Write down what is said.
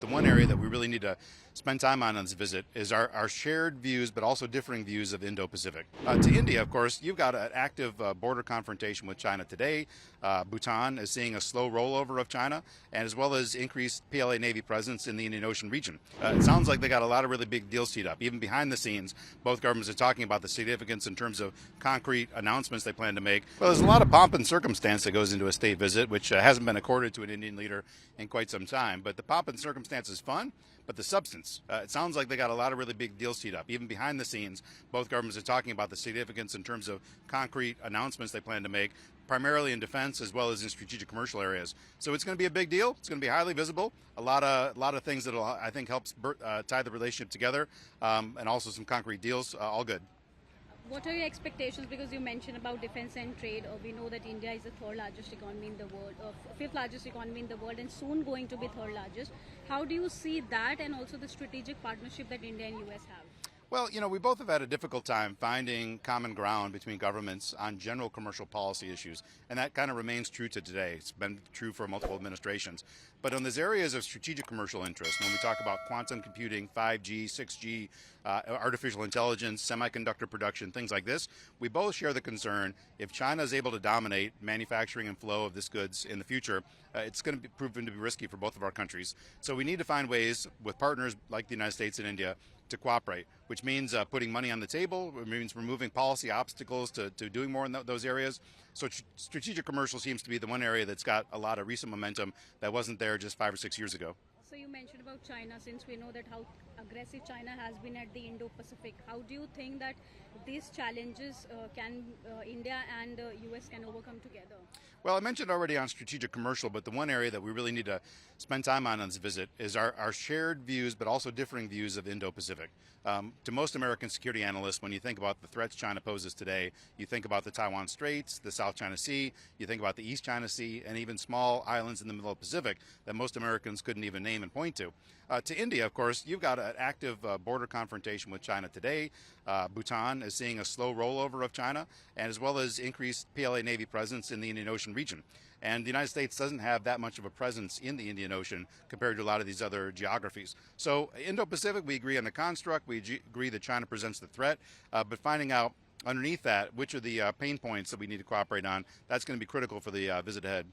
The one area that we really need to spend time on this visit is our shared views, but also differing views of Indo-Pacific. To India, of course, you've got an active border confrontation with China today. Bhutan is seeing a slow rollover of China, and as well as increased PLA Navy presence in the Indian Ocean region. It sounds like they got a lot of really big deals teed up. Even behind the scenes, both governments are talking about the significance in terms of concrete announcements they plan to make. Well, there's a lot of pomp and circumstance that goes into a state visit, which hasn't been accorded to an Indian leader in quite some time. But the pomp and circumstance is fun, but the substance, it sounds like they got a lot of really big deals teed up. Even behind the scenes, both governments are talking about the significance in terms of concrete announcements they plan to make, primarily in defense as well as in strategic commercial areas. So it's going to be a big deal. It's going to be highly visible. A lot of things that I think helps tie the relationship together, and also some concrete deals. All good. What are your expectations? Because you mentioned about defense and trade. We know that India is the third largest economy in the world, fifth largest economy in the world, and soon going to be third largest. How do you see that, and also the strategic partnership that India and US have? Well, we both have had a difficult time finding common ground between governments on general commercial policy issues, and that kind of remains true to today. It's been true for multiple administrations. But on these areas of strategic commercial interest, when we talk about quantum computing, 5G, 6G, artificial intelligence, semiconductor production, things like this, we both share the concern if China is able to dominate manufacturing and flow of this goods in the future, it's going to be proven to be risky for both of our countries. So we need to find ways with partners like the United States and India to cooperate, which means putting money on the table, it means removing policy obstacles to doing more in those areas. So strategic commercial seems to be the one area that's got a lot of recent momentum that wasn't there just 5 or 6 years ago. So you mentioned about China, since we know that how aggressive China has been at the Indo-Pacific. How do you think that these challenges can India and US can overcome together? Well, I mentioned already on strategic commercial, but the one area that we really need to spend time on this visit is our shared views, but also differing views of Indo-Pacific. To most American security analysts, when you think about the threats China poses today, you think about the Taiwan Straits, the South China Sea, you think about the East China Sea, and even small islands in the middle of the Pacific that most Americans couldn't even name and point to. To India, of course, you've got an active border confrontation with China today. Bhutan is seeing a slow rollover of China, and as well as increased PLA Navy presence in the Indian Ocean region. And the United States doesn't have that much of a presence in the Indian Ocean compared to a lot of these other geographies. So Indo-Pacific, we agree on the construct, we agree that China presents the threat, but finding out underneath that which are the pain points that we need to cooperate on, that's going to be critical for the visit ahead.